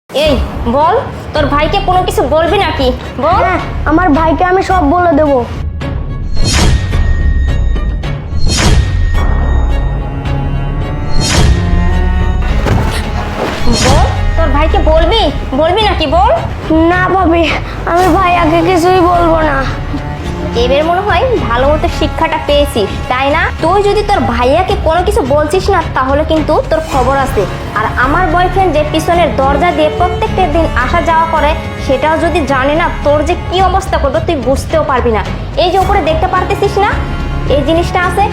এই বল, তোর ভাইকে কোনো কিছু বলবি নাকি? বল। আমার ভাইকে আমি সব বলে দেব। বল, তোর ভাইকে বলবি বলবি নাকি? বল। না ভাবি, আমি ভাইয়াকে কিছুই বলবো না। এবার মনে হয় ভালো মতো শিক্ষাটা পেয়েছিস, তাই না? তুই যদি তোর ভাইয়াকে কোনো কিছু বলছিস না, তাহলে কিন্তু তোর খবর আছে। আর আমার বয়ফ্রেন্ড যে পিছনের দরজা দিয়ে প্রত্যেকটা দিন আসা যাওয়া করে, সেটাও যদি জানে না, তোর যে কি অবস্থা করবে তুই বুঝতেও পারবি না। এই যে উপরে দেখতে পারতেছিস না, এই জিনিসটা আছে,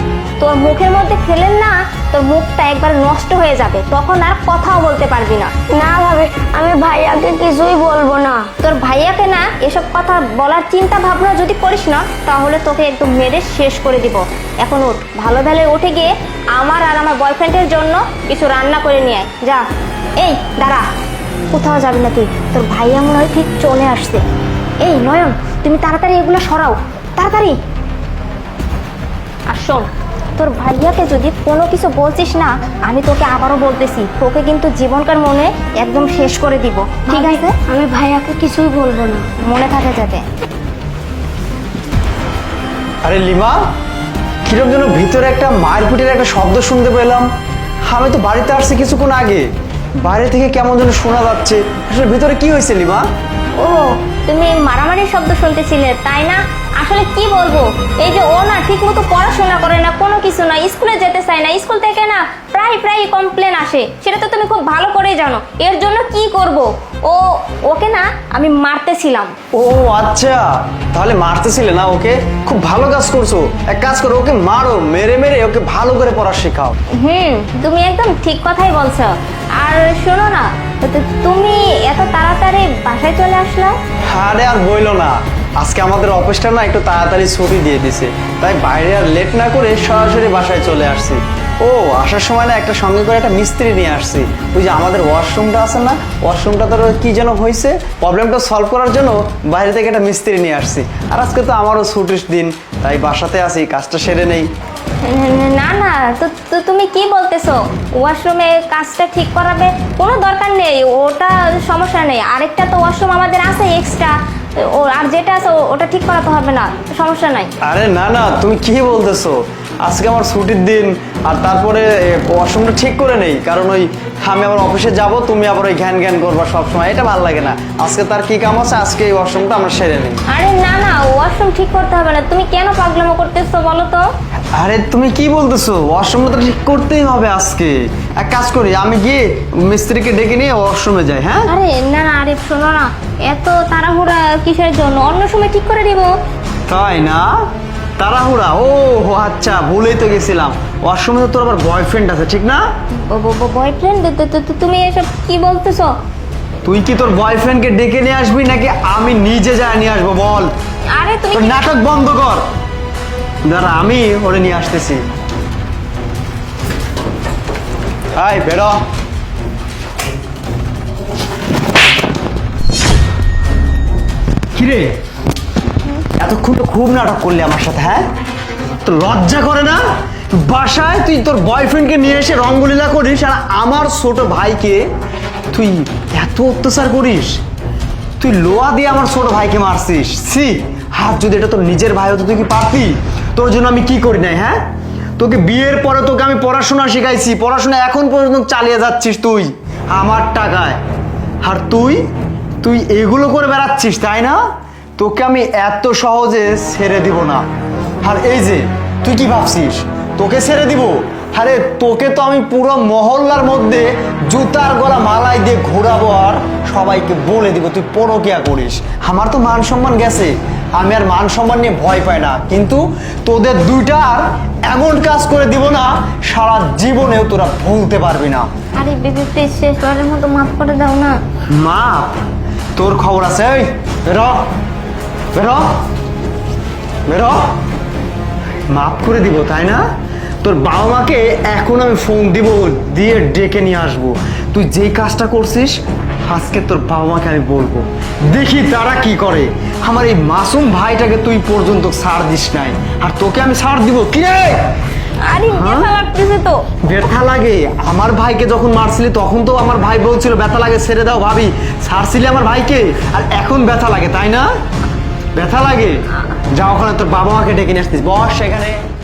তোর মুখের মধ্যে ফেলেন না, তোর মুখটা একবার নষ্ট হয়ে যাবে, তখন আর কথাও বলতে পারবি না। না ভাবি, আমি ভাইয়াকে কিছুই বলবো না। তোর ভাইয়াকে না এসব কথা বলার চিন্তা ভাবনা যদি করিস না, তাহলে তোকে একদম মেরে শেষ করে দিব। এখন উঠ, ভালো ভালো উঠে গিয়ে আমার আর আমার বয়ফ্রেন্ডের জন্য কিছু রান্না করে নিয়ে আয়, যা। এই দাঁড়া, কোথাও যাবি না তুই, তোর ভাইয়া মনে হয় ঠিক চলে আসছে। এই নয়ন, তুমি তাড়াতাড়ি এগুলো সরাও, তাড়াতাড়ি। আর শোন, তোর ভাইয়াকে যদি কোনো কিছু বলছিস না, আমি তোকে আবারও বলতেছি, তোকে কিন্তু জীবনকার মনে একদম শেষ করে দিব, ঠিক আছে? আমি ভাইয়াকে কিছুই বলবো না। মনে থাকে যাতে। আরে লিমা, কিরকম যেন ভিতরে একটা মায়ের পিঠের একটা শব্দ শুনতে পেলাম। আমি তো বাড়িতে আসছি কিছুক্ষণ আগে, বাইরে থেকে কেমন যেন শোনা যাচ্ছে। আসলে ভিতরে কি হয়েছে লিমা? ও, তুমি মারামারির শব্দ শুনতেছিলে, তাই না? আসলে কি বলবো, এই যে ও না ঠিক মতো পড়াশোনা করে না, কোনো কিছু না, স্কুলে যেতে চায় না, স্কুল থেকে না প্রায় কমপ্লেন আসে, সেটা তো তুমি খুব ভালো করেই জানো। এর জন্য কি করব, ওকে না আমি মারতেছিলাম। ও আচ্ছা, তাহলে মারতেছিলে না ওকে? খুব ভালো কাজ করছো। এক কাজ করো, ওকে মারো, মেরে মেরে ওকে ভালো করে পড়া শেখাও। তুমি একদম ঠিক কথাই বলছো। আর শোনো না, তুমি এত তাড়াতাড়ি বাসায় চলে আসলা? আরে আর বইলো না, আজকে আমাদের অফিসটা না একটু তাড়াতাড়ি ছুটি দিয়ে দিছে, তাই বাইরে আর লেট না করে সরাসরি বাসায় চলে আসছি। ও আসার সময় না একটা সঙ্গে করে একটা মিস্ত্রি নিয়ে আসছি। ওই যে আমাদের ওয়াশরুমটা আছে না, ওয়াশরুমটা তোর কি যেন হয়েছে, প্রবলেমটা সলভ করার জন্য বাইরে থেকে একটা মিস্ত্রি নিয়ে আসছি। আর আজকে তো আমারও ছুটির দিন, তাই বাসাতে আসি, কাজটা সেরে নেই। না না, তো তুমি কি বলতেছো? ওয়াশরুমে কাজটা ঠিক করাবে কোনো দরকার নেই, ওটা সমস্যা নেই। আরেকটা তো ওয়াশরুম আমাদের আছে এক্সট্রা, ও আর যেটা আছে ওটা ঠিক করাতে হবে না, সমস্যা নাই। আরে না না, তুমি কি বলতেছো? আজকে আমার ছুটির দিন, আর তারপরে ওয়াশরুমটা ঠিক করে নেই, কারণ ওই আমি আবার অফিসে যাব, তুমি আবার ওই ঘ্যান ঘ্যান করবা সবসময়, এটা ভালো লাগে না। আজকে তার কি কাম আছে, আজকে এই ওয়াশরুমটা আমরা সেরে নিই। আরে না না, ওয়াশরুম ঠিক করতে হবে না, তুমি কেন পাগলামো করতেছো বলো তো? আরে তুমি কি বলতেছো? ওয়াশরুমটা তো ঠিক করতেই হবে আজকে। এক কাজ করি, আমি গিয়ে মিস্ত্রিকে ডেকে নিয়ে ওয়াশরুমে যাই। হ্যাঁ আরে না না, আরে শোনো না, এত তাড়াহুড়া কিসের জন্য? অন্য সময় ঠিক করে দিব। তাই না? তাড়াহুড়া? ও আচ্ছা, ভুলেই তো গেছিলাম, ওয়াশরুমে তো তোর আবার বয়ফ্রেন্ড আছে, ঠিক না? বয়ফ্রেন্ড? তুমি এসব কি বলতেছো? তুই কি তোর বয়ফ্রেন্ডকে ডেকে নিয়ে আসবি নাকি আমি নিজে যাই নিয়ে আসবো? বল। আরে তুমি তোর নাটক বন্ধ কর, দাঁড়া আমি ওরে নিয়ে আসতেছি। আয় বেরো। কিরে, এতক্ষণ তো খুব নাটক করলি আমার সাথে, হ্যাঁ? তো লজ্জা করে না? বাসায় তুই তোর বয়ফ্রেন্ডকে নিয়ে এসে রঙ্গলীলা করিস, আর আমার ছোট ভাইকে তুই এত অত্যাচার করিস। তুই লোহা দিয়ে আমার ছোট ভাইকে মারছিস। সি, হাত যদি এটা তোর নিজের ভাই হতো তুই কি পারতি? তোর জন্য আমি কি করি নাই, হ্যাঁ? তোকে বিয়ের পরে তোকে আমি পড়াশোনা শিখাইছি, পড়াশোনা এখন পর্যন্ত চালিয়ে যাচ্ছিস তুই আমার টাকায়, আর তুই তুই এগুলো করে বেড়াচ্ছিস, তাই না? তোকে আমি এত সহজে ছেড়ে দিব না। আর এই যে তুই কি ভাবছিস তোকে ছেড়ে দিব? আরে তোকে তো আমি পুরো মহল্লার মধ্যে জুতার গলা মালাই দিয়ে ঘোরাবো, আর সবাইকে বলে দিব তুই পরকিয়া করিস। আমার তো মান সম্মান গেছে, আমি আর মান সম্মান নিয়ে ভয় পাই না, কিন্তু তোদের দুইটার এমন কাজ করে দিব না, সারা জীবনেও তোরা ভুলতে পারবি না। আরে বেবি প্লিজ, শেষবারের মতো মাফ করে দাও না। মাপ? তোর খবর আছে? এই বেরো বেরো বেরো। মাফ করে দিব, তাই না? তোর বাবা মাকে এখন আমি ফোন দিব, দিয়ে ডেকে নিয়ে আসবো। তুই যেই কাজটা করছিস আজকে তোর বাবা মাকে আমি বলবো, দেখি তারা কি করে। আমার এই মাসুম ভাইটাকে তুই পর্যন্ত ছাড় দিস নাই, আর তোকে আমি ছাড় দিব। কি রে, আরে হ্যাঁ? ব্যথা লাগতেছে তো। ব্যথা লাগে? আমার ভাইকে যখন মারছিলি তখন তো আমার ভাই বলছিল ব্যথা লাগে ছেড়ে দাও ভাবি, ছাড়ছিলি আমার ভাইকে, আর এখন ব্যথা লাগে তাই না? ব্যথা লাগে? যা ওখানে তোর বাবা মাকে ডেকে নিয়ে আসতিস, বস সেখানে।